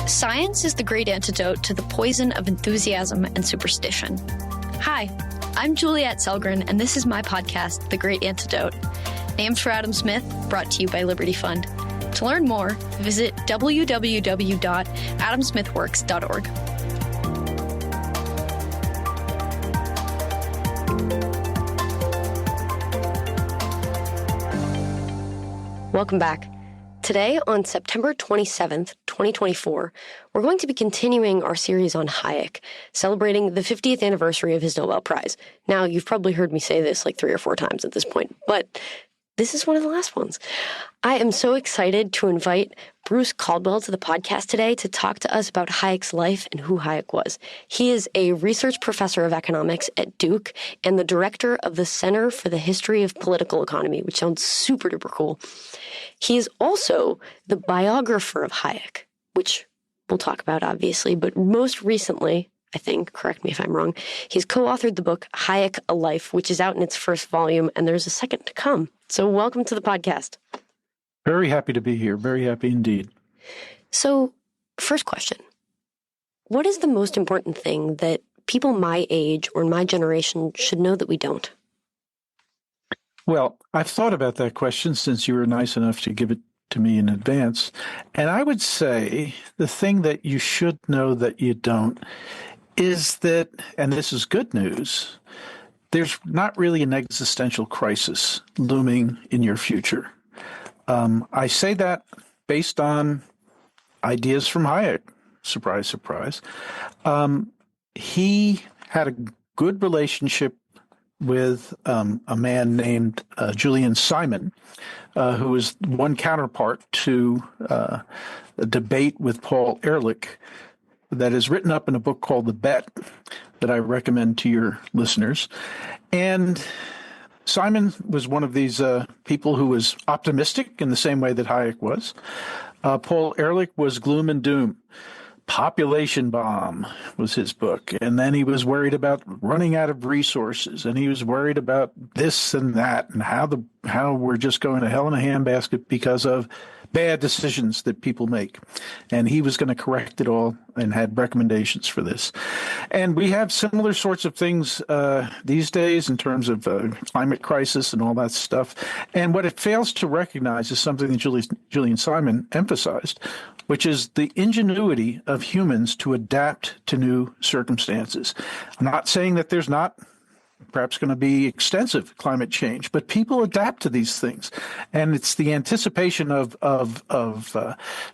Science is the great antidote to the poison of enthusiasm and superstition. Hi, I'm Juliette Sellgren, and this is my podcast, The Great Antidote. Named for Adam Smith, brought to you by Liberty Fund. To learn more, visit www.AdamSmithWorks.org. Welcome back. Today, on September 27th, 2024, we're going to be continuing our series on Hayek, celebrating the 50th anniversary of his Nobel Prize. Now, you've probably heard me say this like 3 or 4 times at this point, but this is one of the last ones. I am so excited to invite Bruce Caldwell to the podcast today to talk to us about Hayek's life and who Hayek was. He is a research professor of economics at Duke and the director of the Center for the History of Political Economy, which sounds super duper cool. He is also the biographer of Hayek, which we'll talk about, obviously, but most recently, I think, correct me if I'm wrong, he's co-authored the book Hayek, A Life, which is out in its first volume, and there's a second to come. So welcome to the podcast. Very happy to be here. Very happy indeed. So, first question. What is the most important thing that people my age or my generation should know that we don't? Well, I've thought about that question since you were nice enough to give it to me in advance. And I would say the thing that you should know that you don't is that, and this is good news, there's not really an existential crisis looming in your future. I say that based on ideas from Hayek. Surprise, surprise. He had a good relationship with a man named Julian Simon, who was one counterpart to a debate with Paul Ehrlich that is written up in a book called The Bet that I recommend to your listeners. And Simon was one of these people who was optimistic in the same way that Hayek was. Paul Ehrlich was gloom and doom. Population Bomb was his book. And then he was worried about running out of resources. And he was worried about this and that and how we're just going to hell in a handbasket because of bad decisions that people make. And he was going to correct it all and had recommendations for this. And we have similar sorts of things these days in terms of climate crisis and all that stuff. And what it fails to recognize is something that Julian Simon emphasized, which is the ingenuity of humans to adapt to new circumstances. I'm not saying that there's not perhaps going to be extensive climate change, but people adapt to these things. And it's the anticipation of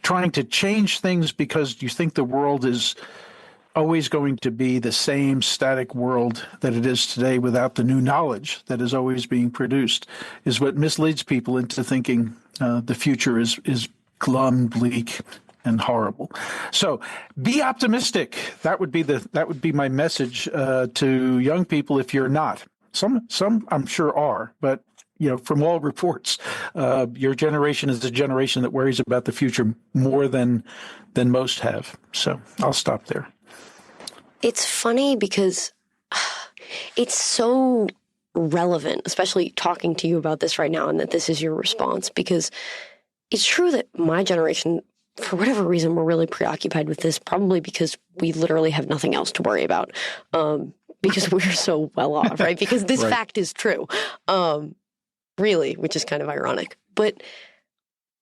trying to change things because you think the world is always going to be the same static world that it is today without the new knowledge that is always being produced is what misleads people into thinking the future is glum, bleak, and horrible. So be optimistic. That would be my message to young people if you're not. Some I'm sure are, but from all reports, your generation is a generation that worries about the future more than most have. So I'll stop there. It's funny because it's so relevant, especially talking to you about this right now and that this is your response, because it's true that my generation, for whatever reason, we're really preoccupied with this, probably because we literally have nothing else to worry about, because we're so well off, right? Because this right. fact is true, really, which is kind of ironic. But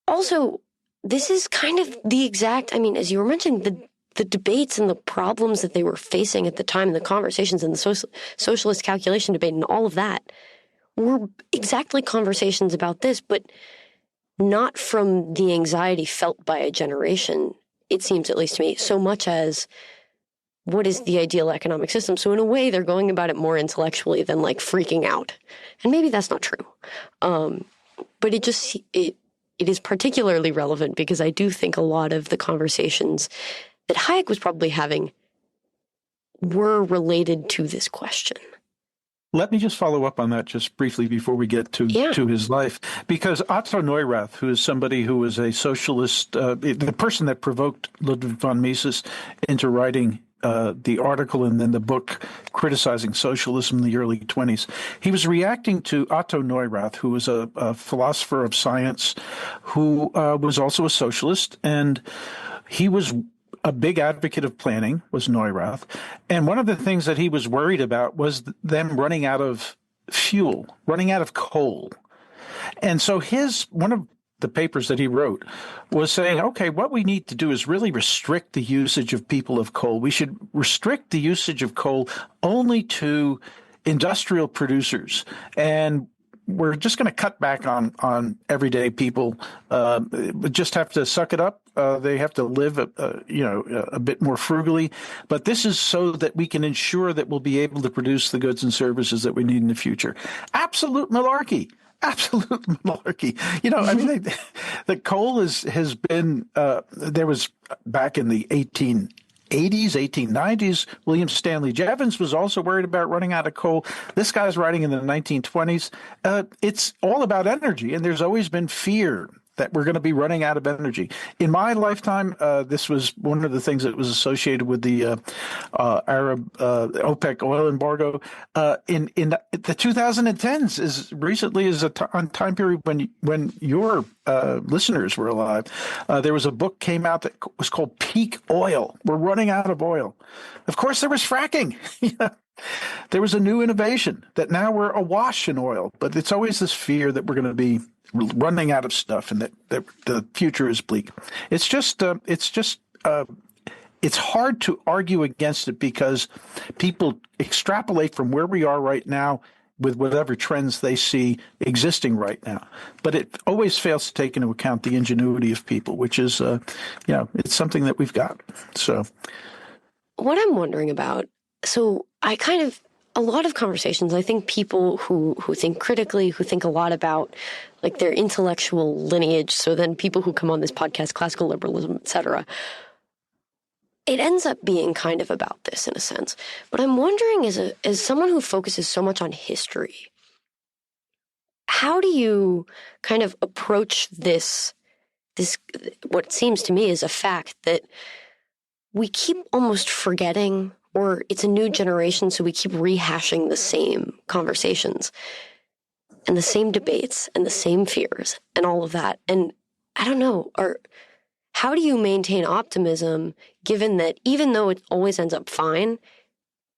also, this is kind of the exact, as you were mentioning, the debates and the problems that they were facing at the time, and the conversations and the socialist calculation debate and all of that were exactly conversations about this, but not from the anxiety felt by a generation, it seems, at least to me, so much as what is the ideal economic system. So in a way, they're going about it more intellectually than like freaking out. And maybe that's not true. But it is particularly relevant because I do think a lot of the conversations that Hayek was probably having were related to this question. Let me just follow up on that just briefly before we get to his life, because Otto Neurath, who is somebody who was a socialist, the person that provoked Ludwig von Mises into writing the article and then the book criticizing socialism in the early 1920s, he was reacting to Otto Neurath, who was a philosopher of science who was also a socialist, and he was a big advocate of planning was Neurath. And one of the things that he was worried about was them running out of fuel, running out of coal. And so one of the papers that he wrote was saying, okay, what we need to do is really restrict the usage of people of coal. We should restrict the usage of coal only to industrial producers. And we're just going to cut back on everyday people. Just have to suck it up. They have to live, a bit more frugally. But this is so that we can ensure that we'll be able to produce the goods and services that we need in the future. Absolute malarkey. Absolute malarkey. The coal has been, there was back in the 1880s, 1890s, William Stanley Jevons was also worried about running out of coal. This guy's writing in the 1920s. It's all about energy, and there's always been fear that we're going to be running out of energy. In my lifetime, this was one of the things that was associated with the Arab OPEC oil embargo. In the 2010s, as recently as a time period when your listeners were alive, there was a book came out that was called Peak Oil. We're running out of oil. Of course, there was fracking. There was a new innovation that now we're awash in oil, but it's always this fear that we're going to be running out of stuff and that the future is bleak. It's hard to argue against it because people extrapolate from where we are right now with whatever trends they see existing right now. But it always fails to take into account the ingenuity of people, which is, it's something that we've got. So what I'm wondering about, a lot of conversations, I think people who think critically, who think a lot about like their intellectual lineage, so then people who come on this podcast, classical liberalism, etc., it ends up being kind of about this in a sense. But I'm wondering, as someone who focuses so much on history, how do you kind of approach this what seems to me is a fact that we keep almost forgetting, or it's a new generation, so we keep rehashing the same conversations and the same debates and the same fears and all of that. And I don't know, how do you maintain optimism given that even though it always ends up fine,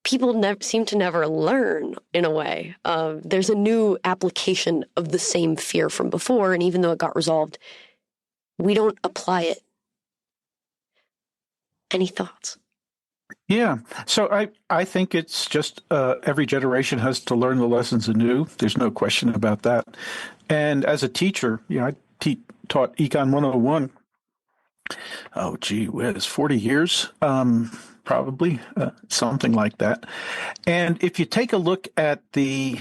people seem to never learn in a way? There's a new application of the same fear from before, and even though it got resolved, we don't apply it. Any thoughts? Yeah. So I think it's just every generation has to learn the lessons anew. There's no question about that. And as a teacher, I taught Econ 101. Oh, gee whiz, 40 years, probably, something like that. And if you take a look at the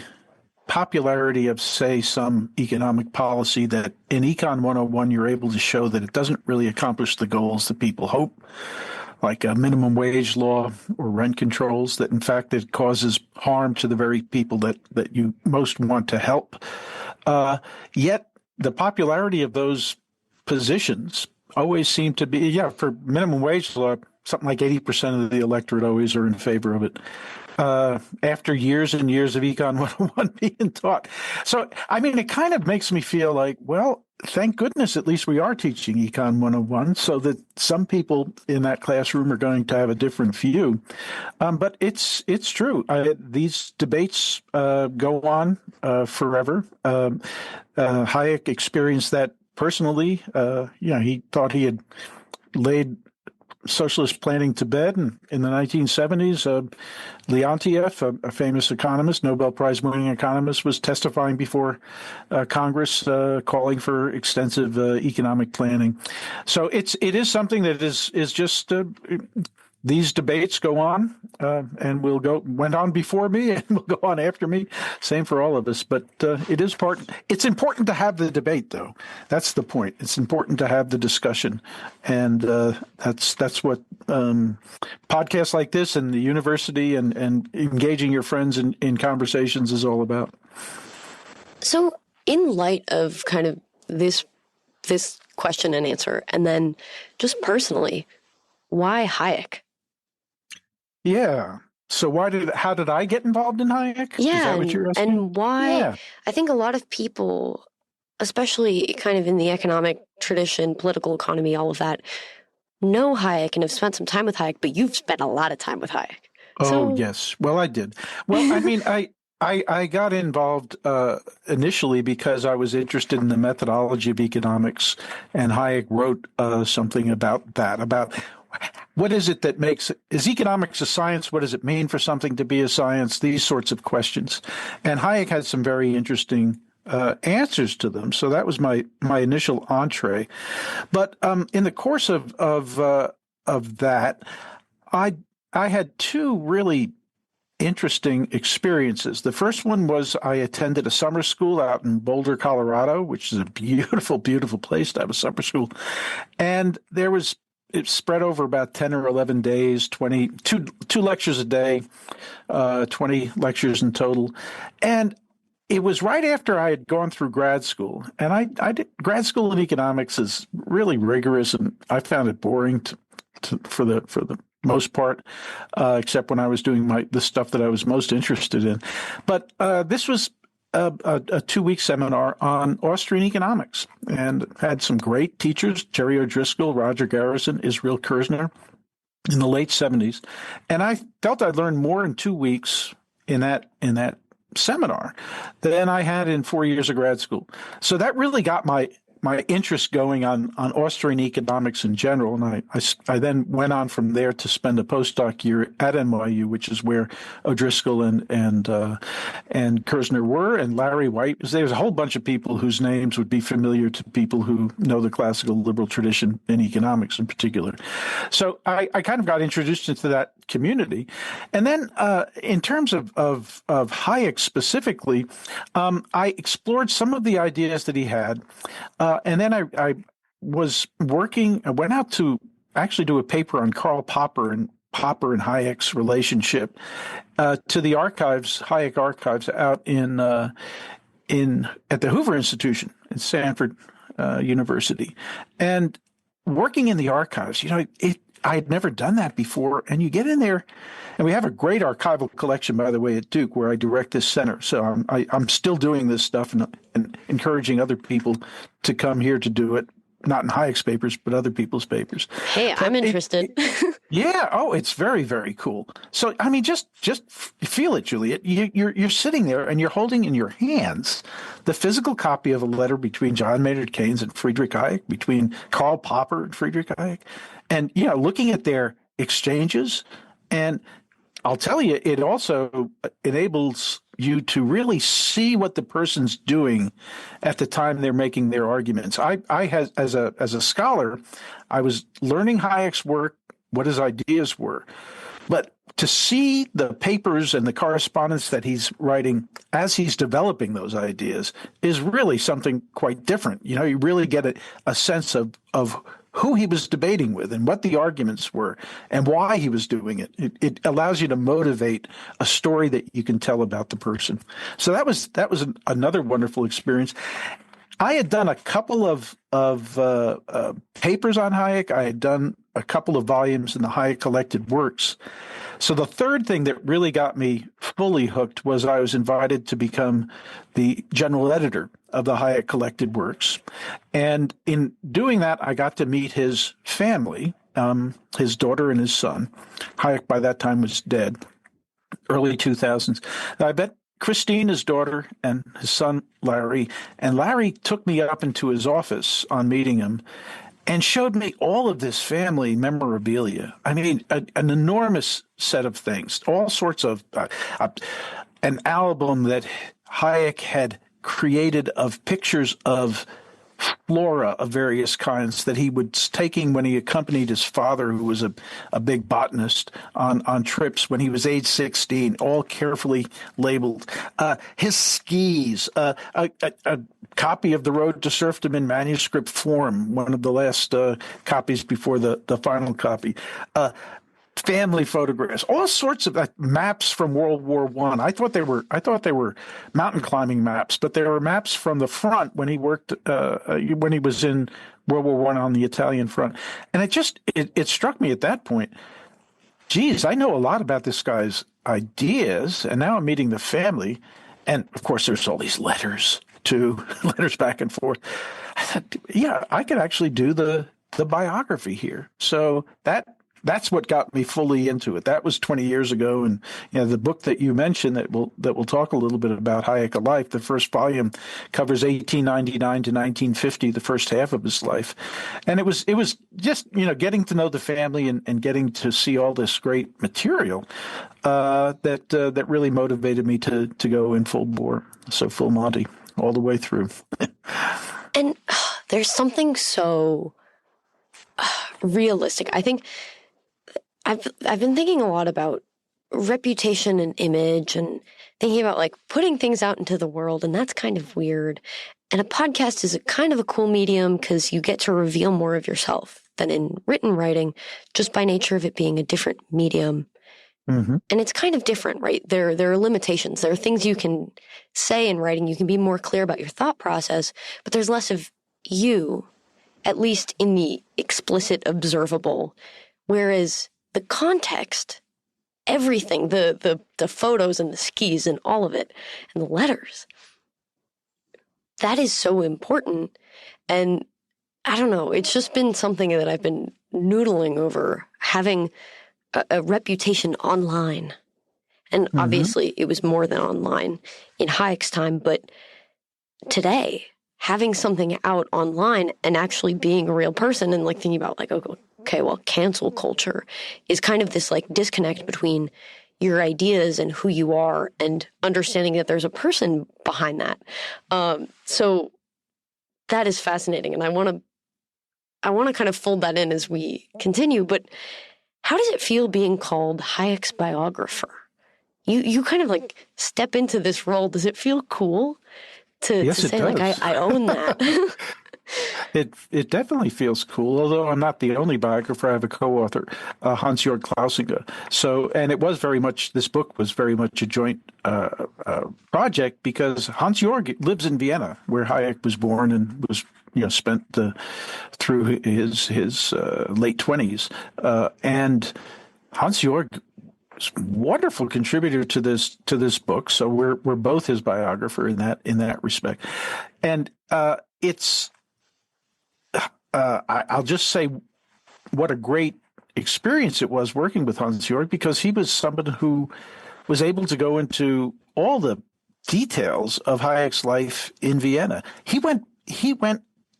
popularity of, say, some economic policy that in Econ 101, you're able to show that it doesn't really accomplish the goals that people hope, like a minimum wage law or rent controls, that in fact it causes harm to the very people that you most want to help. Yet the popularity of those positions always seem to be, for minimum wage law, something like 80% of the electorate always are in favor of it. After years and years of Econ 101 being taught. So, it kind of makes me feel like, well, thank goodness at least we are teaching Econ 101 so that some people in that classroom are going to have a different view. But it's true. These debates go on forever. Hayek experienced that personally. He thought he had laid socialist planning to bed. And in the 1970s, Leontiev, a famous economist, Nobel Prize-winning economist, was testifying before Congress calling for extensive economic planning. So it is something that is just these debates go on and went on before me and will go on after me. Same for all of us. But it's important to have the debate, though. That's the point. It's important to have the discussion. And that's what podcasts like this and the university and engaging your friends in conversations is all about. So in light of kind of this question and answer, and then just personally, why Hayek? Yeah. So how did I get involved in Hayek? Yeah. Is that what you're asking? And why? Yeah. I think a lot of people, especially kind of in the economic tradition, political economy, all of that, know Hayek and have spent some time with Hayek, but you've spent a lot of time with Hayek. Oh, yes. Well, I did. Well, I mean, I got involved initially because I was interested in the methodology of economics, and Hayek wrote something about that, about what is it that is economics a science? What does it mean for something to be a science? These sorts of questions. And Hayek had some very interesting answers to them. So that was my initial entree. But in the course of that, I had two really interesting experiences. The first one was I attended a summer school out in Boulder, Colorado, which is a beautiful, beautiful place to have a summer school. And it spread over about 10 or 11 days, two lectures a day, 20 lectures in total. And it was right after I had gone through grad school. And I did grad school in economics is really rigorous, and I found it boring for the most part, except when I was doing the stuff that I was most interested in. But this was a 2-week seminar on Austrian economics, and had some great teachers, Jerry O'Driscoll, Roger Garrison, Israel Kirzner, in the late 70s. And I felt I'd learned more in 2 weeks in that seminar than I had in 4 years of grad school. So that really got my interest going on Austrian economics in general. And I then went on from there to spend a postdoc year at NYU, which is where O'Driscoll and Kirzner were, and Larry White. There's a whole bunch of people whose names would be familiar to people who know the classical liberal tradition in economics in particular. So I kind of got introduced into that community. And then in terms of Hayek specifically, I explored some of the ideas that he had. And then I went out to actually do a paper on Karl Popper and Hayek's relationship to the Hayek archives out at the Hoover Institution at Stanford University. And working in the archives, I had never done that before. And you get in there, and we have a great archival collection, by the way, at Duke, where I direct this center. So I'm still doing this stuff and encouraging other people to come here to do it, not in Hayek's papers, but other people's papers. Hey, I'm interested. Yeah. Oh, it's very, very cool. So, I mean, just feel it, Juliette. You're sitting there and you're holding in your hands the physical copy of a letter between John Maynard Keynes and Friedrich Hayek, between Karl Popper and Friedrich Hayek, and looking at their exchanges. And I'll tell you, it also enables you to really see what the person's doing at the time they're making their arguments. As a scholar, I was learning Hayek's work, what his ideas were, but to see the papers and the correspondence that he's writing as he's developing those ideas is really something quite different. You really get a sense of who he was debating with and what the arguments were and why he was doing it. It allows you to motivate a story that you can tell about the person. So that was another wonderful experience. I had done a couple of papers on Hayek. I had done a couple of volumes in the Hayek Collected Works. So the third thing that really got me fully hooked was I was invited to become the general editor of the Hayek Collected Works. And in doing that, I got to meet his family, his daughter and his son. Hayek by that time was dead, early 2000s. I met Christine, his daughter, and his son, Larry. And Larry took me up into his office on meeting him and showed me all of this family memorabilia. I mean, an enormous set of things, all sorts of an album that Hayek had created of pictures of flora of various kinds that he was taking when he accompanied his father, who was a big botanist, on trips when he was age 16, all carefully labeled. His skis, a copy of The Road to Serfdom in manuscript form, one of the last copies before the final copy. Family photographs, all sorts of maps from World War I. I thought they were mountain climbing maps, but they were maps from the front when he worked when he was in World War I on the Italian front. And it struck me at that point, geez, I know a lot about this guy's ideas, and now I'm meeting the family, and of course there's all these letters back and forth. I thought, yeah, I could actually do the the biography here. So that's what got me fully into it. That was 20 years ago, and the book that you mentioned that we'll talk a little bit about, Hayek: A Life. The first volume covers 1899 to 1950, the first half of his life, and it was just getting to know the family and getting to see all this great material that really motivated me to go in full bore, so full Monty all the way through. And there's something so realistic. I think I've been thinking a lot about reputation and image, and thinking about like putting things out into the world, and that's kind of weird. And a podcast is a kind of a cool medium because you get to reveal more of yourself than in written writing, just by nature of it being a different medium. Mm-hmm. And it's kind of different, right? There are limitations. There are things you can say in writing. You can be more clear about your thought process, but there's less of you, at least in the explicit observable. Whereas the context, everything, the photos and the skis and all of it, and the letters, that is so important. And I don't know, it's just been something that I've been noodling over, having a reputation online. And obviously it was more than online in Hayek's time, but today, having something out online and actually being a real person, and like thinking about like, okay, well, cancel culture is kind of this like disconnect between your ideas and who you are, and understanding that there's a person behind that. So that is fascinating. And I want to kind of fold that in as we continue, but how does it feel being called Hayek's biographer? You kind of like step into this role. Does it feel cool to say, like, I own that? It definitely feels cool, although I'm not the only biographer. I have a co-author, Hans-Jörg Klausinger. So, and this book was very much a joint project, because Hans-Jörg lives in Vienna, where Hayek was born and was, spent through his late 20s. And Hans-Jörg is a wonderful contributor to this book. So we're both his biographer in that respect. And I'll just say what a great experience it was working with Hans-Jörg, because he was someone who was able to go into all the details of Hayek's life in Vienna. He went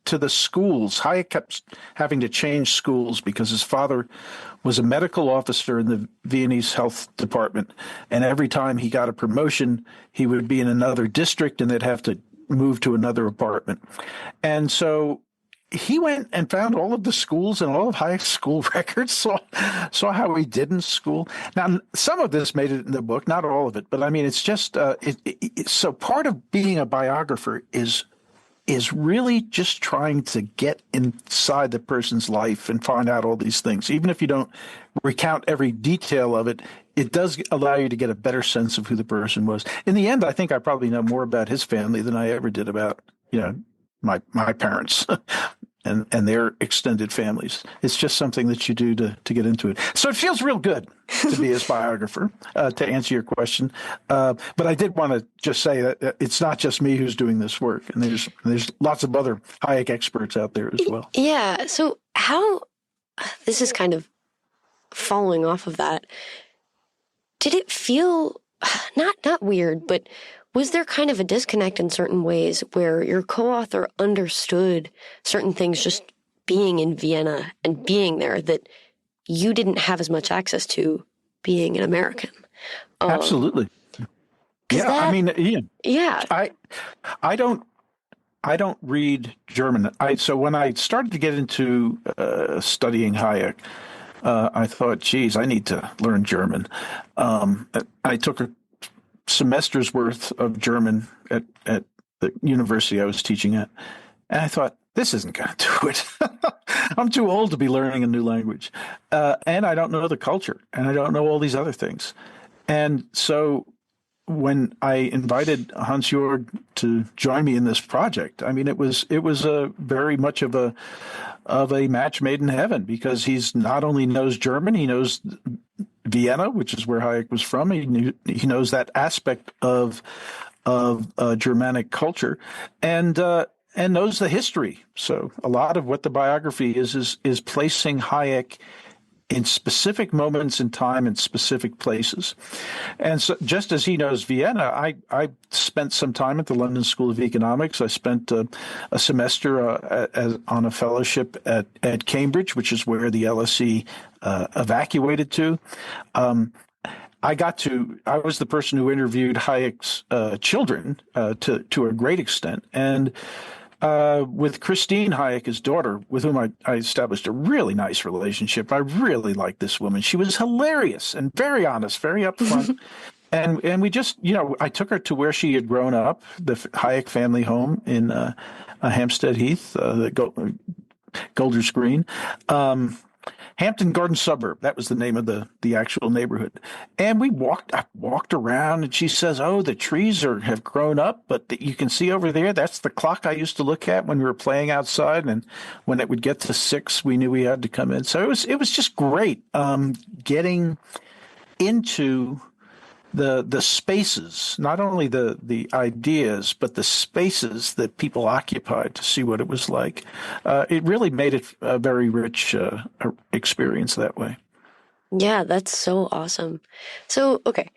to the schools. Hayek kept having to change schools because his father was a medical officer in the Viennese health department, and every time he got a promotion, he would be in another district and they'd have to move to another apartment. And so he went and found all of the schools and all of Hayek's school records, saw how he did in school. Now, some of this made it in the book, not all of it, but I mean, it's just so part of being a biographer is really just trying to get inside the person's life and find out all these things. Even if you don't recount every detail of it, it does allow you to get a better sense of who the person was. In the end, I think I probably know more about his family than I ever did about, my parents and their extended families. It's just something that you do to get into it. So it feels real good to be his biographer, to answer your question. But I did want to just say that it's not just me who's doing this work, and there's lots of other Hayek experts out there as well. Yeah. So this is kind of following off of that. Did it feel not weird, but was there kind of a disconnect in certain ways where your co-author understood certain things just being in Vienna and being there that you didn't have as much access to being an American? Absolutely. Yeah. Yeah. I don't read German. So when I started to get into studying Hayek, I thought, geez, I need to learn German. I took a semester's worth of German at the university I was teaching at, and I thought, this isn't going to do it. I'm too old to be learning a new language, and I don't know the culture, and I don't know all these other things. And so when I invited Hans-Jörg to join me in this project, I mean, it was a very much of a match made in heaven, because he's not only knows German, he knows Vienna, which is where Hayek was from. He knows that aspect of Germanic culture, and and knows the history. So a lot of what the biography is placing Hayek in specific moments in time and specific places. And so just as he knows Vienna, I spent some time at the London School of Economics. I spent a semester on a fellowship at Cambridge, which is where the LSE evacuated to. I was the person who interviewed Hayek's children to a great extent. And with Christine Hayek, his daughter, with whom I established a really nice relationship. I really liked this woman. She was hilarious and very honest, very upfront. And we just, I took her to where she had grown up, the Hayek family home in Hampstead Heath, the Golders Green. Hampton Garden Suburb. That was the name of the actual neighborhood. And I walked around, and she says, "Oh, the trees have grown up, but you can see over there, that's the clock I used to look at when we were playing outside. And when it would get to 6, we knew we had to come in." So it was just great getting into the spaces, not only the ideas, but the spaces that people occupied to see what it was like. It really made it a very rich experience that way. Yeah, that's so awesome. So, okay.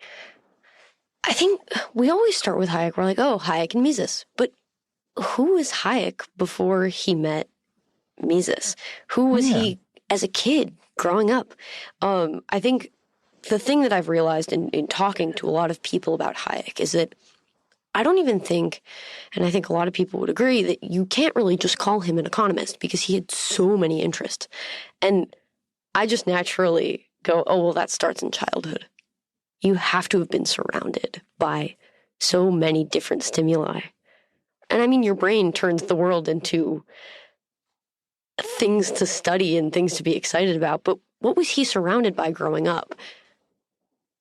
I think we always start with Hayek. We're like, oh, Hayek and Mises. But who was Hayek before he met Mises? Who was he as a kid growing up? I think the thing that I've realized in talking to a lot of people about Hayek is that I don't even think, and I think a lot of people would agree, that you can't really just call him an economist because he had so many interests. And I just naturally go, oh, well, that starts in childhood. You have to have been surrounded by so many different stimuli. And I mean, your brain turns the world into things to study and things to be excited about. But what was he surrounded by growing up?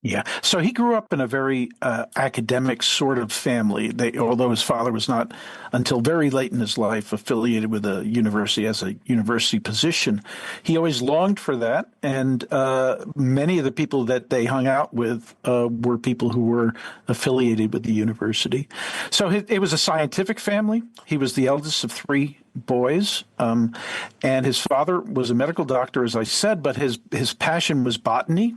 Yeah. So he grew up in a very academic sort of family. Although his father was not until very late in his life affiliated with a university as a university position, he always longed for that. And many of the people that they hung out with were people who were affiliated with the university. So it was a scientific family. He was the eldest of 3 boys, and his father was a medical doctor, as I said, but his passion was botany,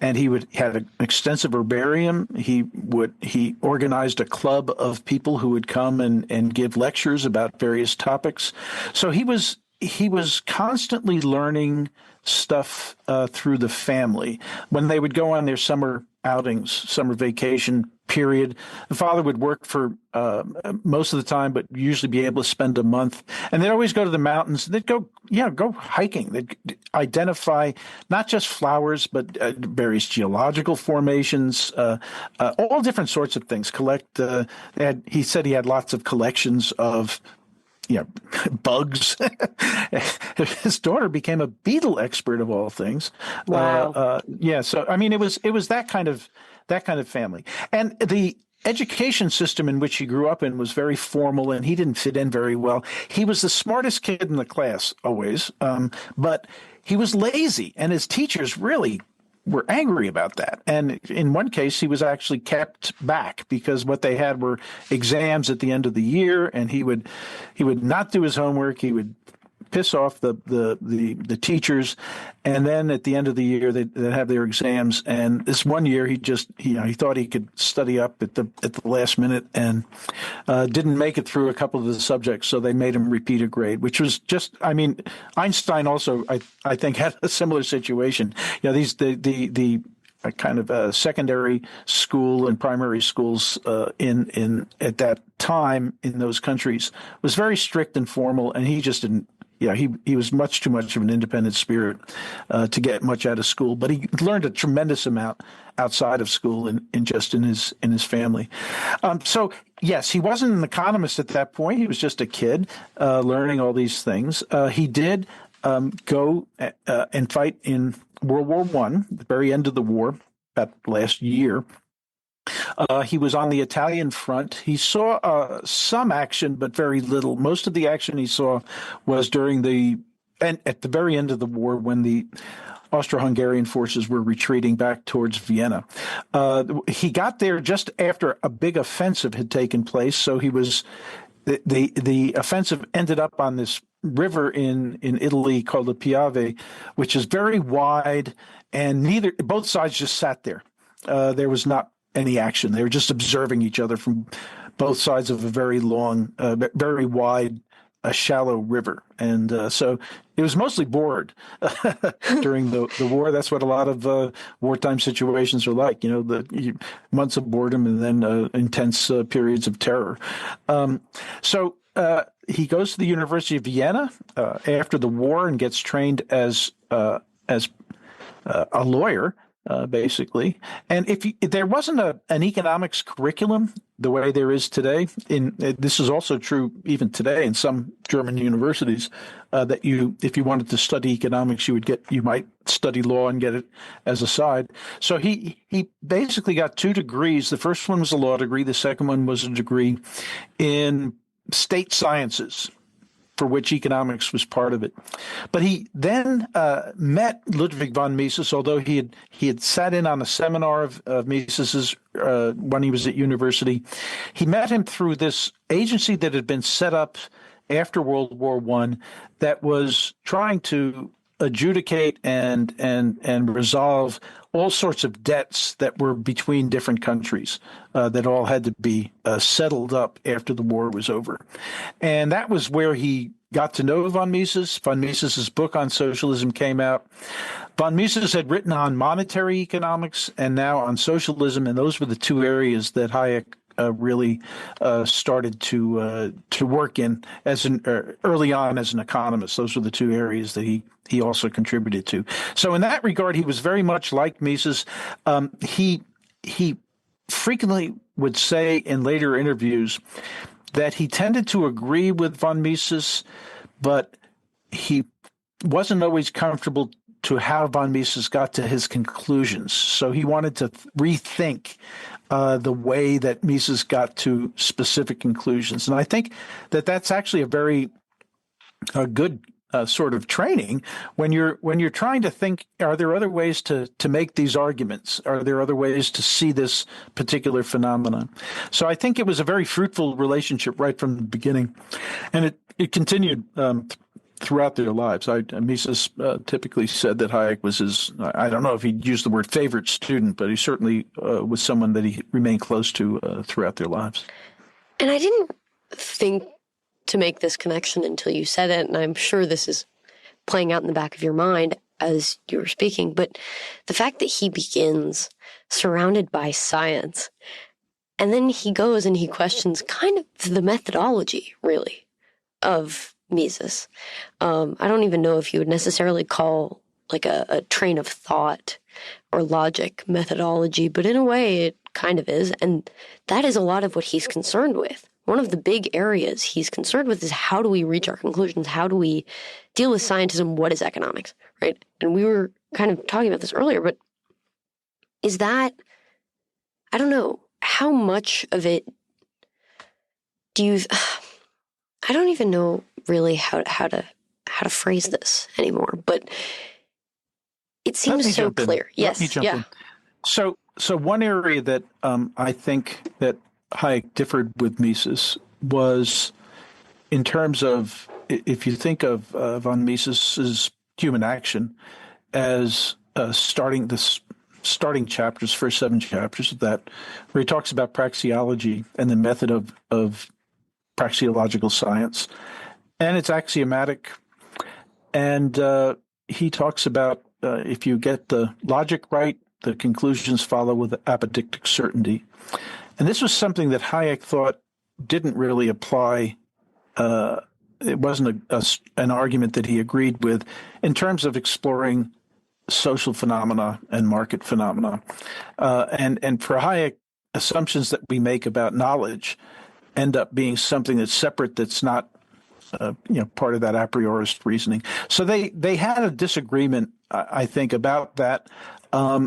and he had an extensive herbarium. He organized a club of people who would come and give lectures about various topics. So he was constantly learning stuff through the family. When they would go on their summer outings, summer vacation period, the father would work for most of the time, but usually be able to spend a month. And they'd always go to the mountains. They'd go hiking. They'd identify not just flowers, but various geological formations, all different sorts of things. He said he had lots of collections of bugs. His daughter became a beetle expert of all things. Wow. So I mean, it was that kind of family, and the education system in which he grew up in was very formal, and he didn't fit in very well. He was the smartest kid in the class always, but he was lazy, and his teachers really were angry about that. And in one case, he was actually kept back because what they had were exams at the end of the year, and he would not do his homework. He would piss off the teachers, and then at the end of the year they'd have their exams. And this one year he thought he could study up at the last minute and didn't make it through a couple of the subjects, so they made him repeat a grade, which was just, I mean, Einstein also I think had a similar situation. The kind of secondary school and primary schools in at that time in those countries was very strict and formal, and he just didn't. He was much too much of an independent spirit to get much out of school, but he learned a tremendous amount outside of school and just in his family. So yes, he wasn't an economist at that point. He was just a kid learning all these things. He did go and fight in World War I, the very end of the war, about last year. He was on the Italian front. He saw some action, but very little. Most of the action he saw was at the very end of the war, when the Austro-Hungarian forces were retreating back towards Vienna. He got there just after a big offensive had taken place, so he was the offensive ended up on this river in Italy called the Piave, which is very wide, and both sides just sat there. There was not any action. They were just observing each other from both sides of a very long, very wide, shallow river. And so it was mostly bored during the war. That's what a lot of wartime situations are like, the months of boredom and then intense periods of terror. So he goes to the University of Vienna after the war and gets trained as a lawyer. Basically. And if there wasn't an economics curriculum the way there is today, this is also true even today in some German universities, that if you wanted to study economics, you might study law and get it as a side. So he basically got 2 degrees. The first one was a law degree. The second one was a degree in state sciences, for which economics was part of it. But he then met Ludwig von Mises, although he had sat in on a seminar of Mises's when he was at university. He met him through this agency that had been set up after World War I that was trying to adjudicate and resolve all sorts of debts that were between different countries that all had to be settled up after the war was over. And that was where he got to know von Mises. Von Mises's book on socialism came out. Von Mises had written on monetary economics and now on socialism, and those were the 2 areas that Hayek really started to work in early on as an economist. Those were the 2 areas that he also contributed to. So in that regard, he was very much like Mises. He frequently would say in later interviews that he tended to agree with von Mises, but he wasn't always comfortable to how von Mises got to his conclusions. So he wanted to rethink the way that Mises got to specific conclusions. And I think that that's actually a very good sort of training when you're trying to think, are there other ways to make these arguments? Are there other ways to see this particular phenomenon? So I think it was a very fruitful relationship right from the beginning, and it continued throughout their lives. Mises typically said that Hayek was his, I don't know if he'd used the word favorite student, but he certainly was someone that he remained close to throughout their lives. And I didn't think to make this connection until you said it, and I'm sure this is playing out in the back of your mind as you were speaking, but the fact that he begins surrounded by science, and then he goes and he questions kind of the methodology, really, of Mises. I don't even know if you would necessarily call like a train of thought or logic methodology, but in a way it kind of is, and that is a lot of what he's concerned with. One of the big areas he's concerned with is how do we reach our conclusions? How do we deal with scientism? What is economics, right? And we were kind of talking about this earlier, but is that, I don't know, how much of it do you, I don't even know really how to phrase this anymore, but it seems so clear. Yes. Let me jump in. So one area that I think that Hayek differed with Mises was in terms of, if you think of von Mises's Human Action as starting chapters, first 7 chapters of that, where he talks about praxeology and the method of praxeological science, and it's axiomatic, and he talks about if you get the logic right, the conclusions follow with apodictic certainty. And this was something that Hayek thought didn't really apply. It wasn't an argument that he agreed with in terms of exploring social phenomena and market phenomena. And for Hayek, assumptions that we make about knowledge end up being something that's separate, that's not part of that a priorist reasoning. So they had a disagreement, I think, about that.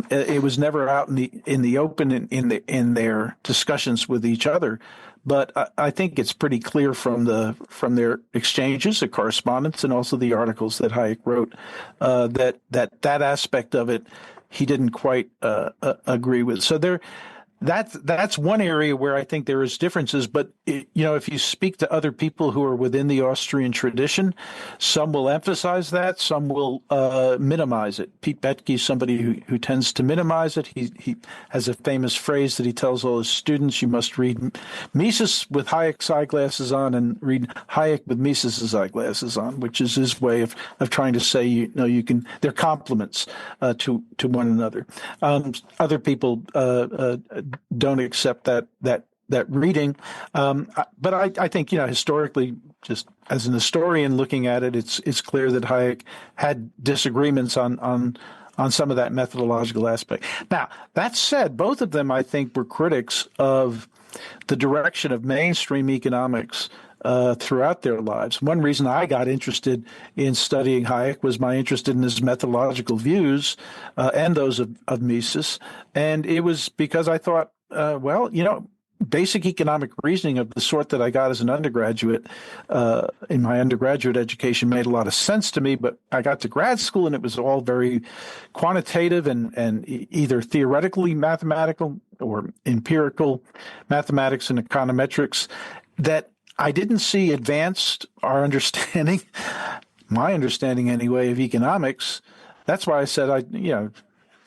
It was never out in the open in their discussions with each other, but I think it's pretty clear from their exchanges, the correspondence, and also the articles that Hayek wrote that aspect of it he didn't quite agree with. So that's one area where I think there is differences. But if you speak to other people who are within the Austrian tradition, some will emphasize that, some will minimize it. Pete Boettke is somebody who tends to minimize it. He has a famous phrase that he tells all his students: you must read Mises with Hayek's eyeglasses on and read Hayek with Mises's eyeglasses on, which is his way of trying to say you can. They're complements to one another. Other people don't accept that reading. But I think, historically, just as an historian looking at it, it's clear that Hayek had disagreements on some of that methodological aspect. Now, that said, both of them, I think, were critics of the direction of mainstream economics throughout their lives. One reason I got interested in studying Hayek was my interest in his methodological views and those of Mises. And it was because I thought, basic economic reasoning of the sort that I got as an undergraduate in my undergraduate education made a lot of sense to me. But I got to grad school and it was all very quantitative and either theoretically mathematical or empirical mathematics and econometrics that I didn't see advanced our understanding, my understanding anyway, of economics. That's why I said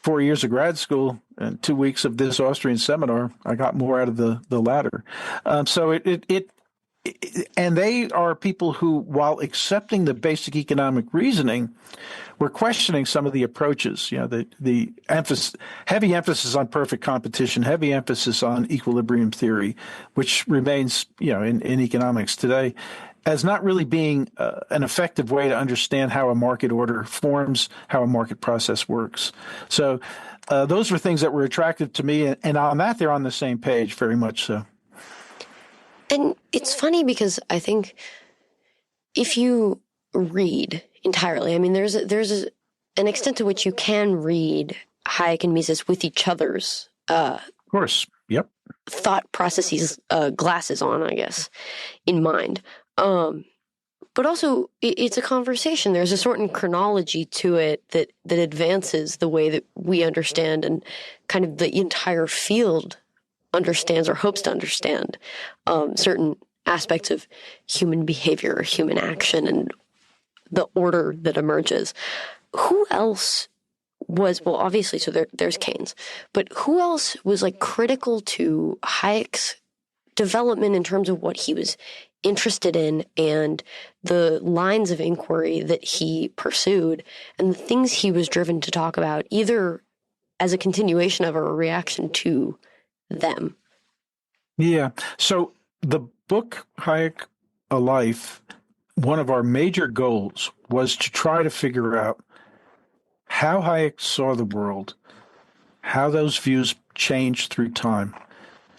4 years of grad school and 2 weeks of this Austrian seminar, I got more out of the latter. So and they are people who, while accepting the basic economic reasoning, were questioning some of the approaches. The heavy emphasis on perfect competition, heavy emphasis on equilibrium theory, which remains, in economics today, as not really being an effective way to understand how a market order forms, how a market process works. So those were things that were attractive to me, and on that they're on the same page, very much so. And it's funny because I think if you read entirely, I mean, there's an extent to which you can read Hayek and Mises with each other's of course, yep, thought processes, glasses on, I guess, in mind. But also, it's a conversation. There's a certain chronology to it that advances the way that we understand and kind of the entire field understands or hopes to understand certain aspects of human behavior or human action and the order that emerges. Who else was, well, obviously, so there's Keynes, but who else was critical to Hayek's development in terms of what he was interested in and the lines of inquiry that he pursued and the things he was driven to talk about, either as a continuation of or a reaction to them? Yeah. So the book, Hayek, A Life, one of our major goals was to try to figure out how Hayek saw the world, how those views changed through time,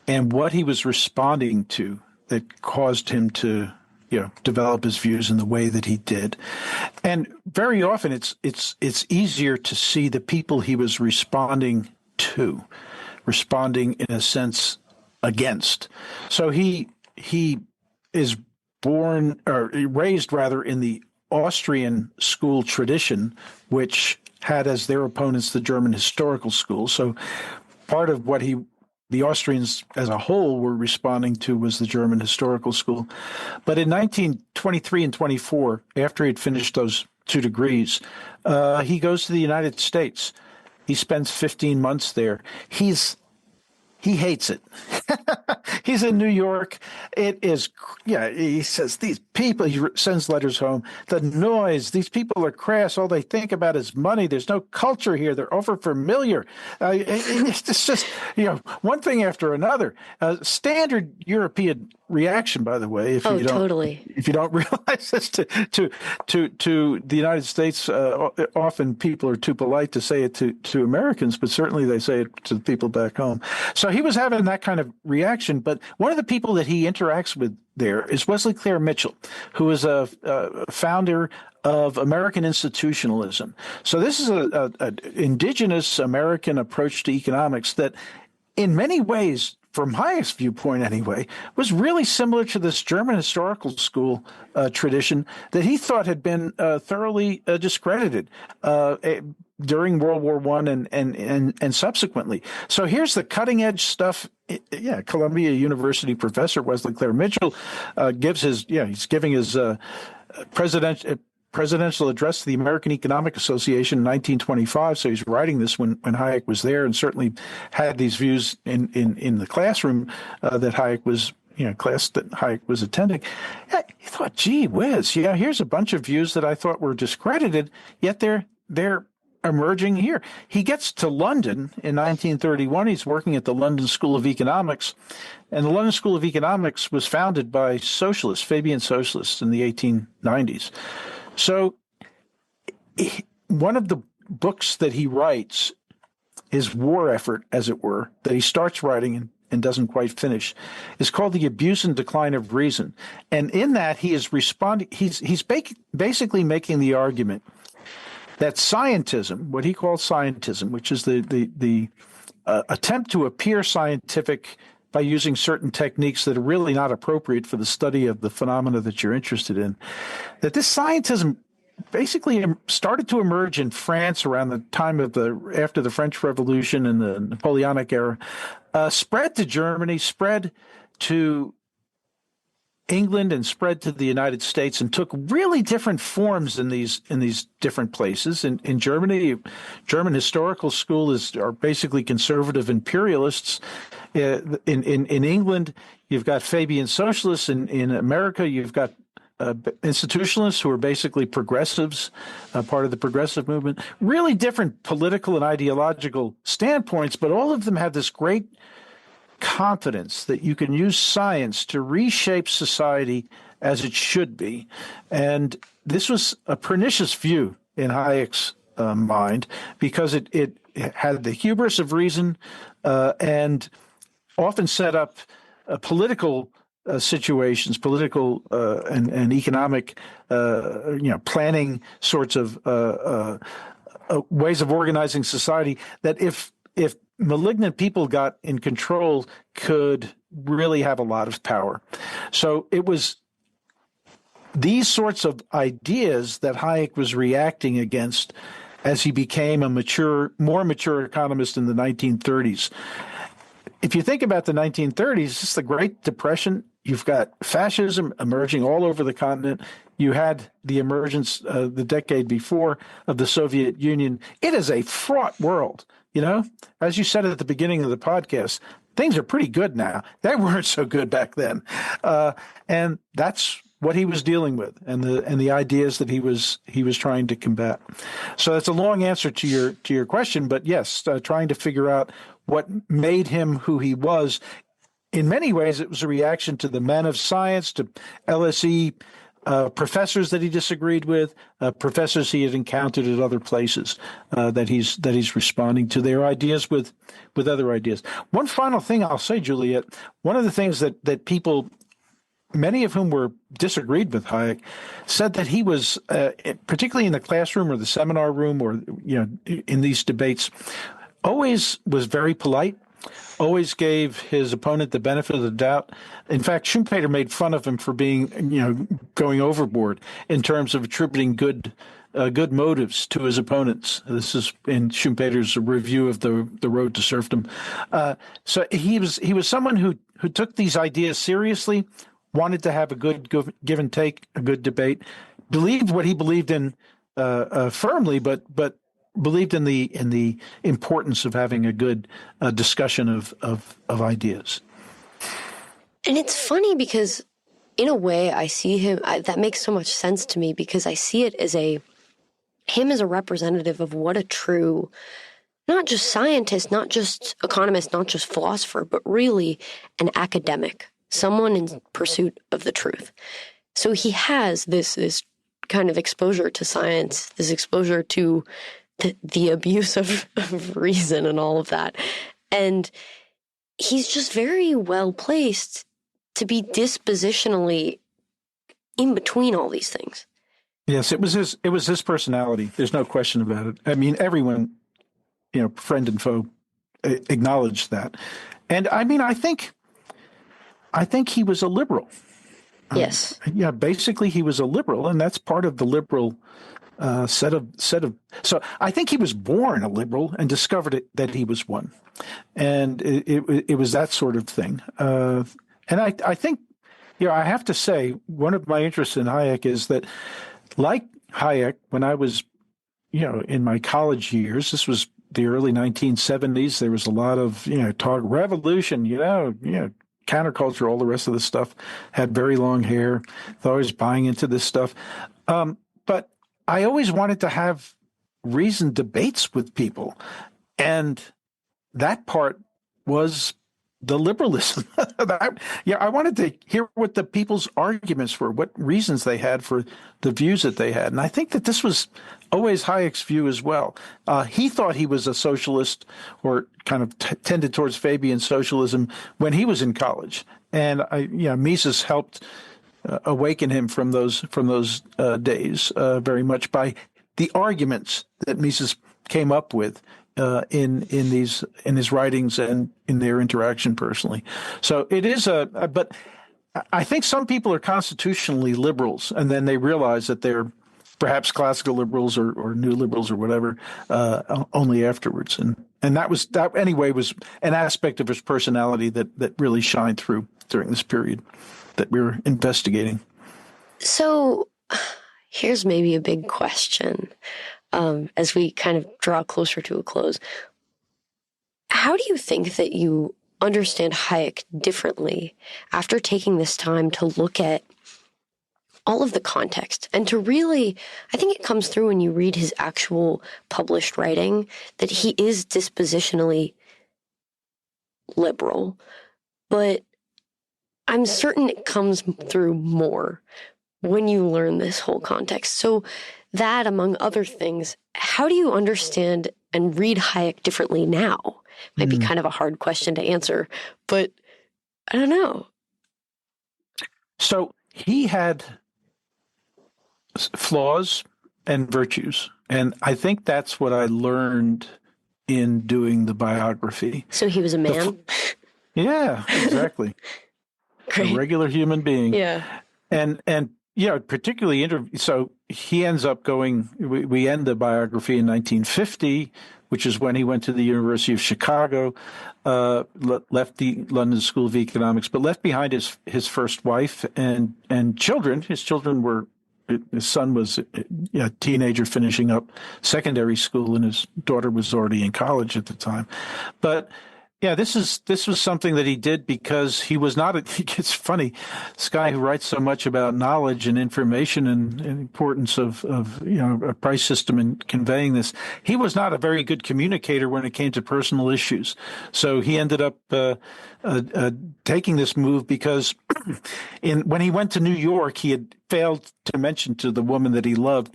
and what he was responding to that caused him to, develop his views in the way that he did. And very often it's easier to see the people he was responding to, responding in a sense against. So he is raised in the Austrian school tradition, which had as their opponents the German historical school. So part of what the Austrians as a whole were responding to was the German historical school. But in 1923 and 24, after he had finished those 2 degrees, he goes to the United States. He spends 15 months there. He hates it. He's in New York. It is, he says, these people, he sends letters home, the noise, these people are crass. All they think about is money. There's no culture here. They're over familiar. It's just, one thing after another. Standard European reaction, by the way, if you don't realize this to the United States, often people are too polite to say it to Americans, but certainly they say it to the people back home. So he was having that kind of reaction. But one of the people that he interacts with there is Wesley Clare Mitchell, who is a founder of American institutionalism. So this is an indigenous American approach to economics that in many ways, from Hayek's viewpoint anyway, was really similar to this German historical school tradition that he thought had been thoroughly discredited. during World War I and subsequently. So here's the cutting edge stuff. Yeah, Columbia University professor Wesley Clair Mitchell he's giving his presidential address to the American Economic Association in 1925. So he's writing this when Hayek was there, and certainly had these views in the classroom that Hayek was. Class that Hayek was attending. He thought, gee whiz, here's a bunch of views that I thought were discredited, yet they're emerging here. He gets to London in 1931. He's working at the London School of Economics, and the London School of Economics was founded by socialists, Fabian socialists, in the 1890s. So one of the books that he writes, his war effort, as it were, that he starts writing and doesn't quite finish, is called The Abuse and Decline of Reason. And in that, he is responding, he's basically making the argument that scientism, what he calls scientism, which is the attempt to appear scientific by using certain techniques that are really not appropriate for the study of the phenomena that you're interested in, that this scientism basically started to emerge in France around the time of after the French Revolution and the Napoleonic era, spread to Germany, spread to England, and spread to the United States, and took really different forms in these different places. In Germany, German historical school are basically conservative imperialists. In England, you've got Fabian socialists. In America, you've got institutionalists who are basically progressives, part of the progressive movement. Really different political and ideological standpoints, but all of them have this great confidence that you can use science to reshape society as it should be. And this was a pernicious view in Hayek's mind, because it had the hubris of reason and often set up political situations, political and economic, planning sorts of ways of organizing society that if malignant people got in control could really have a lot of power. So it was these sorts of ideas that Hayek was reacting against as he became a more mature economist in the 1930s. If you think about the 1930s, it's the Great Depression. You've got fascism emerging all over the continent. You had the emergence the decade before of the Soviet Union. It is a fraught world. As you said at the beginning of the podcast, things are pretty good now. They weren't so good back then. And that's what he was dealing with, and the ideas that he was trying to combat. So that's a long answer to your question, but yes, trying to figure out what made him who he was. In many ways, it was a reaction to the men of science, to LSE professors that he disagreed with, professors he had encountered at other places that he's responding to their ideas with other ideas. One final thing I'll say, Juliette, one of the things that people, many of whom disagreed with Hayek, said that he was, particularly in the classroom or the seminar room or in these debates, always was very polite, always gave his opponent the benefit of the doubt. In fact, Schumpeter made fun of him for being, going overboard in terms of attributing good motives to his opponents. This is in Schumpeter's review of the Road to Serfdom. So he was someone who took these ideas seriously, wanted to have a good give and take, a good debate, believed what he believed in firmly, but believed in the importance of having a good discussion of ideas. And it's funny because, in a way, I see him. That makes so much sense to me, because I see it as him as a representative of what a true, not just scientist, not just economist, not just philosopher, but really an academic, someone in pursuit of the truth. So he has this kind of exposure to science, this exposure to the abuse of reason and all of that. And he's just very well placed to be dispositionally in between all these things. Yes, it was his personality. There's no question about it. I mean, everyone, friend and foe, acknowledged that. And I mean, I think he was a liberal. Yes. Basically he was a liberal, and that's part of the liberal set of. So I think he was born a liberal and discovered that he was one, and it was that sort of thing. And I think, I have to say, one of my interests in Hayek is that, like Hayek, when I was, in my college years, this was the early 1970s. There was a lot of, talk revolution, counterculture, all the rest of the stuff. Had very long hair. Thought I was buying into this stuff. But I always wanted to have reasoned debates with people. And that part was the liberalism. I wanted to hear what the people's arguments were, what reasons they had for the views that they had. And I think that this was always Hayek's view as well. He thought he was a socialist, or kind of tended towards Fabian socialism when he was in college. And Mises helped awaken him from those days very much by the arguments that Mises came up with in his writings and in their interaction personally. So it is but I think some people are constitutionally liberals, and then they realize that they're perhaps classical liberals or new liberals or whatever only afterwards. And that anyway was an aspect of his personality that really shined through during this period that we were investigating. So here's maybe a big question. As we kind of draw closer to a close, how do you think that you understand Hayek differently after taking this time to look at all of the context and to really, I think it comes through when you read his actual published writing, that he is dispositionally liberal, but I'm certain it comes through more when you learn this whole context. So that, among other things, how do you understand and read Hayek differently now? Might be kind of a hard question to answer, but I don't know. So he had flaws and virtues, and I think that's what I learned in doing the biography. So he was a man? Yeah, exactly. Great. A regular human being. Yeah. And particularly, so he ends up going, we end the biography in 1950, which is when he went to the University of Chicago, left the London School of Economics, but left behind his first wife and children. His son was a teenager finishing up secondary school, and his daughter was already in college at the time. But yeah, this was something that he did because he was not it's funny, this guy who writes so much about knowledge and information and importance of a price system and conveying this, he was not a very good communicator when it came to personal issues. So he ended up taking this move because when he went to New York, he had failed to mention to the woman that he loved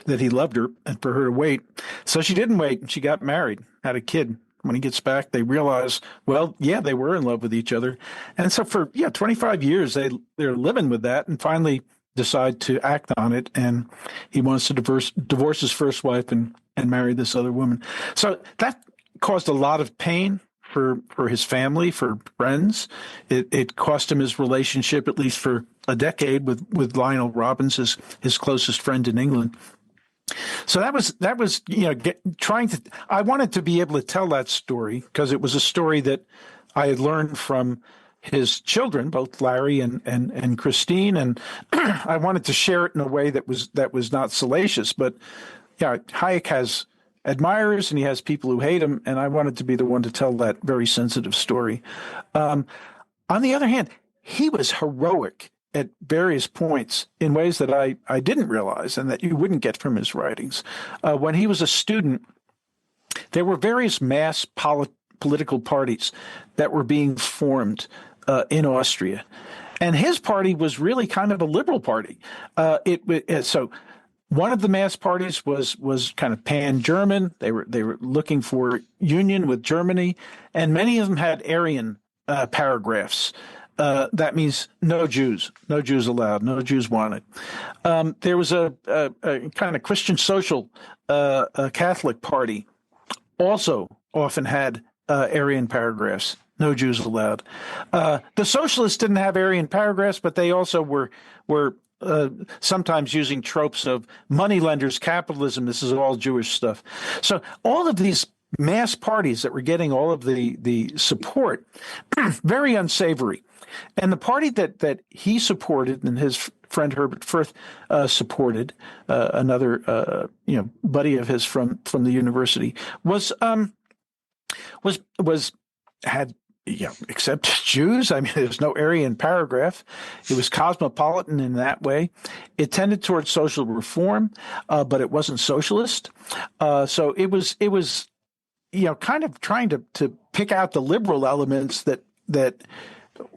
her and for her to wait. So she didn't wait, and she got married, had a kid. When he gets back, they realize, well, yeah, they were in love with each other. And so for 25 years, they're living with that, and finally decide to act on it. And he wants to divorce his first wife and marry this other woman. So that caused a lot of pain for his family, for friends. It cost him his relationship, at least for a decade, with Lionel Robbins, his closest friend in England. So that was I wanted to be able to tell that story because it was a story that I had learned from his children, both Larry and Christine, and I wanted to share it in a way that was not salacious. But yeah, Hayek has admirers and he has people who hate him, and I wanted to be the one to tell that very sensitive story. On the other hand, he was heroic at various points in ways that I didn't realize and that you wouldn't get from his writings. When he was a student, there were various mass political parties that were being formed in Austria. And his party was really kind of a liberal party. So one of the mass parties was kind of pan-German. They were looking for union with Germany, and many of them had Aryan paragraphs. That means no Jews allowed, no Jews wanted. There was a kind of Christian social Catholic party, also often had Aryan paragraphs, no Jews allowed. The socialists didn't have Aryan paragraphs, but they also were sometimes using tropes of moneylenders, capitalism. This is all Jewish stuff. So all of these mass parties that were getting all of the support, very unsavory. And the party that he supported and his friend Herbert Firth supported, another buddy of his from the university, had except Jews. I mean, there's no Aryan paragraph. It was cosmopolitan in that way. It tended towards social reform, but it wasn't socialist. So it was kind of trying to pick out the liberal elements that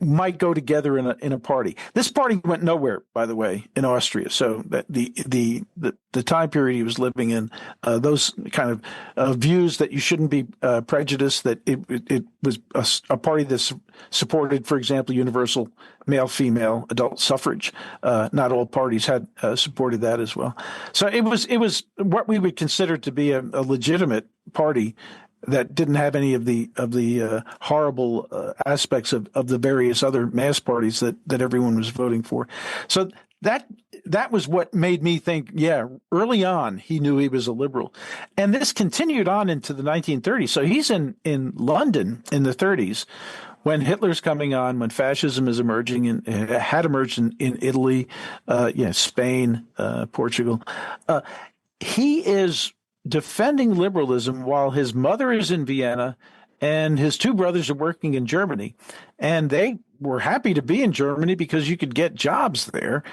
might go together in a party. This party went nowhere, by the way, in Austria. So that the time period he was living in, those kind of views that you shouldn't be prejudiced, that it was a party that supported, for example, universal male-female adult suffrage. Not all parties had supported that as well. So it was what we would consider to be a legitimate party that didn't have any of the horrible aspects of the various other mass parties that everyone was voting for. So that was what made me think, early on he knew he was a liberal. And this continued on into the 1930s. So he's in London in the 30s when Hitler's coming on, when fascism is emerging and had emerged in Italy, Spain, Portugal. He is defending liberalism while his mother is in Vienna and his two brothers are working in Germany. And they were happy to be in Germany because you could get jobs there,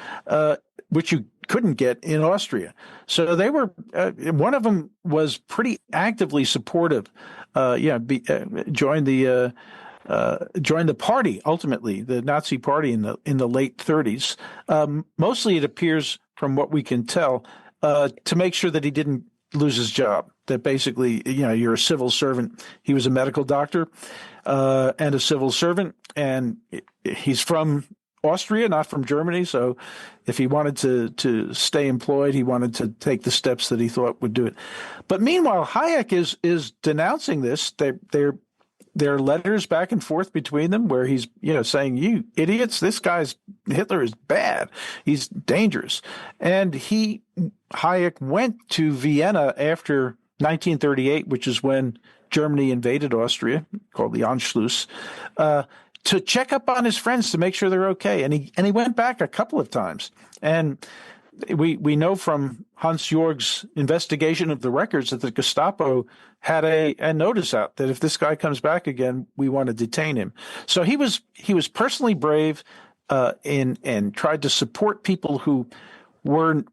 which you couldn't get in Austria. So they were, one of them was pretty actively supportive, joined the party, ultimately, the Nazi party in the late 30s. Mostly it appears, from what we can tell, to make sure that he didn't lose his job, that basically, you're a civil servant. He was a medical doctor and a civil servant, and he's from Austria, not from Germany. So if he wanted to stay employed, he wanted to take the steps that he thought would do it. But meanwhile, Hayek is denouncing this. There are letters back and forth between them where he's, saying, "You idiots, Hitler is bad. He's dangerous." And Hayek went to Vienna after 1938, which is when Germany invaded Austria, called the Anschluss, to check up on his friends to make sure they're okay. And he went back a couple of times. And we know from Hans Jorg's investigation of the records that the Gestapo had a notice out that if this guy comes back again, we want to detain him. So he was personally brave and tried to support people who were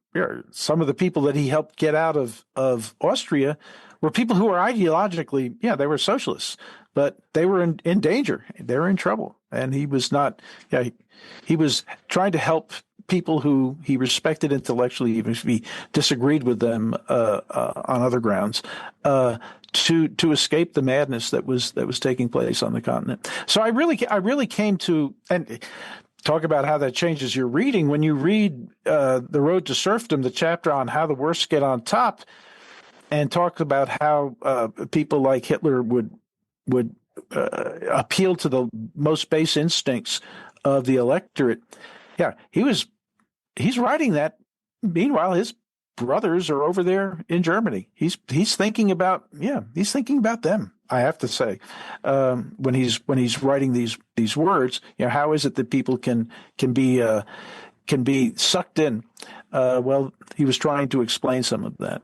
some of the people that he helped get out of Austria were people who were ideologically, they were socialists, but they were in danger. They were in trouble. And he was not, he was trying to help people who he respected intellectually, even if he disagreed with them on other grounds, to escape the madness that was taking place on the continent. So I really came to, and talk about how that changes your reading. When you read The Road to Serfdom, the chapter on how the worst get on top, and talk about how people like Hitler would appeal to the most base instincts of the electorate. Yeah, he's writing that. Meanwhile, his brothers are over there in Germany. He's thinking about them. I have to say, when he's writing these words, how is it that people can be sucked in? Well, he was trying to explain some of that.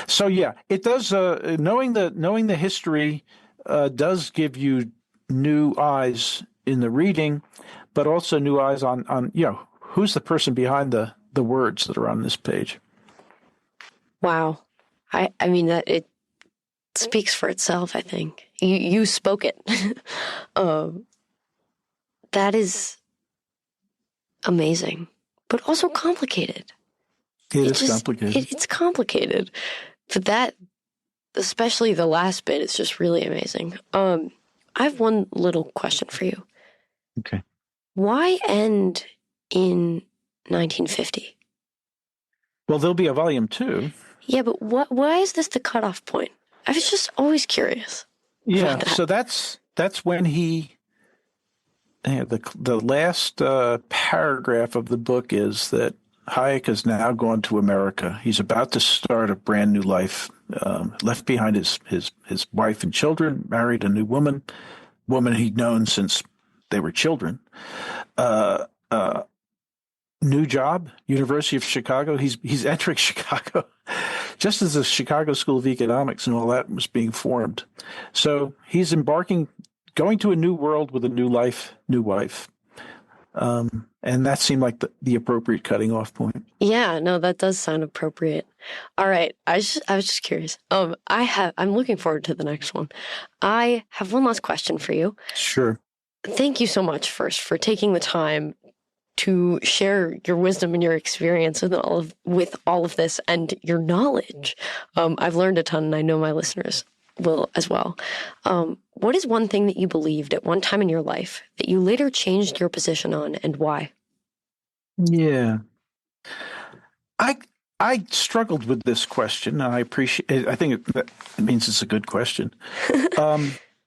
So it does. Knowing the history does give you new eyes in the reading, but also new eyes on who's the person behind the words that are on this page. Wow, I mean that it speaks for itself. I think you spoke it. That is amazing, but also complicated. It is complicated. It's complicated, but that, especially the last bit, is just really amazing. I have one little question for you. Okay. Why end in 1950? Well, there'll be a volume 2. Yeah, but why is this the cutoff point? I was just always curious. Yeah, so that's when he the last paragraph of the book is that Hayek has now gone to America. He's about to start a brand new life. Left behind his wife and children, married a new woman he'd known since they were children. New job, University of Chicago. He's entering Chicago just as the Chicago School of Economics and all that was being formed. So he's going to a new world with a new life, new wife. And that seemed like the appropriate cutting off point. Yeah, no, that does sound appropriate. All right. I was just curious. I'm looking forward to the next one. I have one last question for you. Sure. Thank you so much first for taking the time to share your wisdom and your experience with all of this and your knowledge. I've learned a ton, and I know my listeners will as well. What is one thing that you believed at one time in your life that you later changed your position on, and why? Yeah. I struggled with this question, and I think it means it's a good question.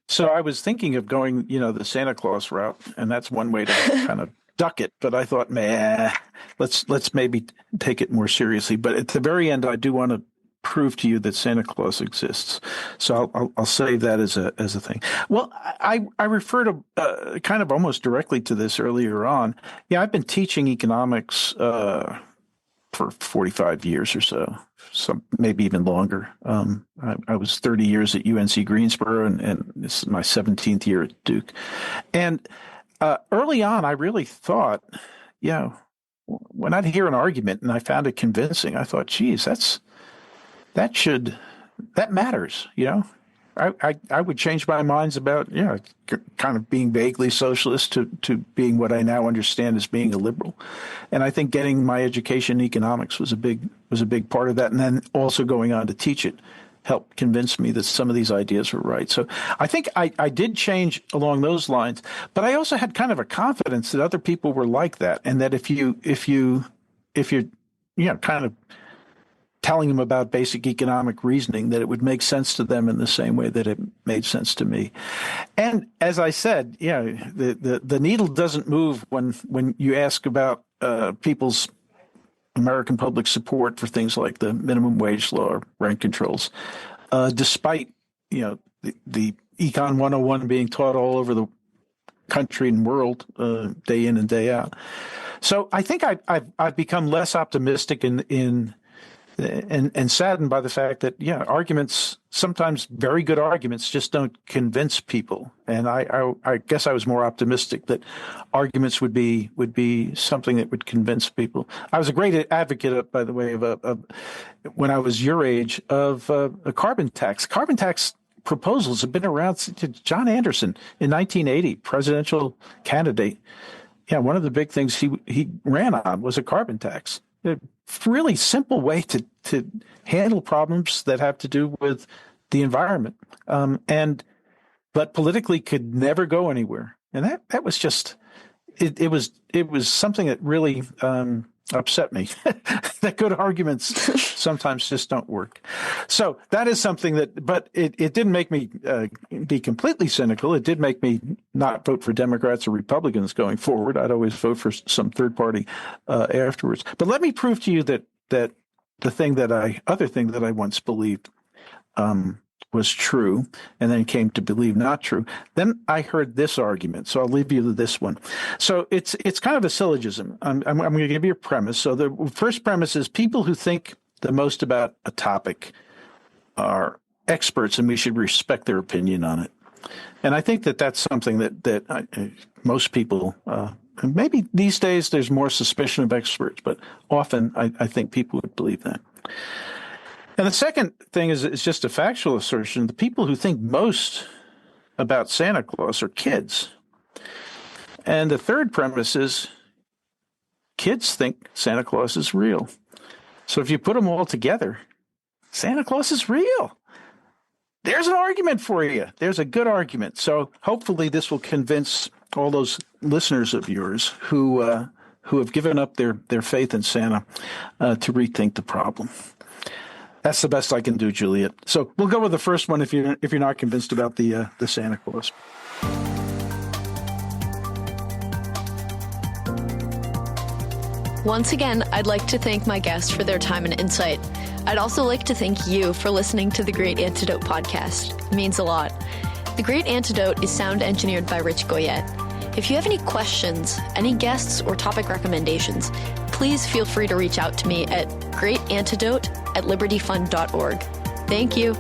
So I was thinking of going, the Santa Claus route, and that's one way to kind of duck it. But I thought, let's maybe take it more seriously. But at the very end, I do want to prove to you that Santa Claus exists. So I'll save that as a thing. Well, I refer to kind of almost directly to this earlier on. Yeah, I've been teaching economics for 45 years or so, maybe even longer. I was 30 years at UNC Greensboro, and this is my 17th year at Duke. And early on, I really thought, when I'd hear an argument and I found it convincing, I thought, geez, that matters, I would change my minds about, kind of being vaguely socialist to being what I now understand as being a liberal. And I think getting my education in economics was a big part of that. And then also going on to teach it helped convince me that some of these ideas were right. So I think I did change along those lines, but I also had kind of a confidence that other people were like that. And that if you're kind of telling them about basic economic reasoning, that it would make sense to them in the same way that it made sense to me. And as I said, the needle doesn't move when you ask about people's American public support for things like the minimum wage law or rent controls, despite the Econ 101 being taught all over the country and world day in and day out. So I think I've become less optimistic and saddened by the fact that, arguments, sometimes very good arguments, just don't convince people. And I guess I was more optimistic that arguments would be something that would convince people. I was a great advocate, by the way, of when I was your age, of a carbon tax. Carbon tax proposals have been around since John Anderson in 1980, presidential candidate. Yeah, one of the big things he ran on was a carbon tax. A really simple way to handle problems that have to do with the environment, but politically could never go anywhere. And that was just it was something that really upset me. That good arguments sometimes just don't work. So that is something but it didn't make me be completely cynical. It did make me not vote for Democrats or Republicans going forward. I'd always vote for some third party afterwards. But let me prove to you that the other thing that I once believed was true, and then came to believe not true. Then I heard this argument, so I'll leave you with this one. So it's kind of a syllogism. I'm going to give you a premise. So the first premise is people who think the most about a topic are experts, and we should respect their opinion on it. And I think that's something that most people, maybe these days there's more suspicion of experts, but often I think people would believe that. And the second thing is just a factual assertion. The people who think most about Santa Claus are kids. And the third premise is kids think Santa Claus is real. So if you put them all together, Santa Claus is real. There's an argument for you. There's a good argument. So hopefully this will convince all those listeners of yours who have given up their faith in Santa to rethink the problem. That's the best I can do, Juliette. So we'll go with the first one if you're not convinced about the Santa Claus. Once again, I'd like to thank my guests for their time and insight. I'd also like to thank you for listening to the Great Antidote podcast. It means a lot. The Great Antidote is sound engineered by Rich Goyette. If you have any questions, any guests, or topic recommendations, please feel free to reach out to me at greatantidote@libertyfund.org. Thank you.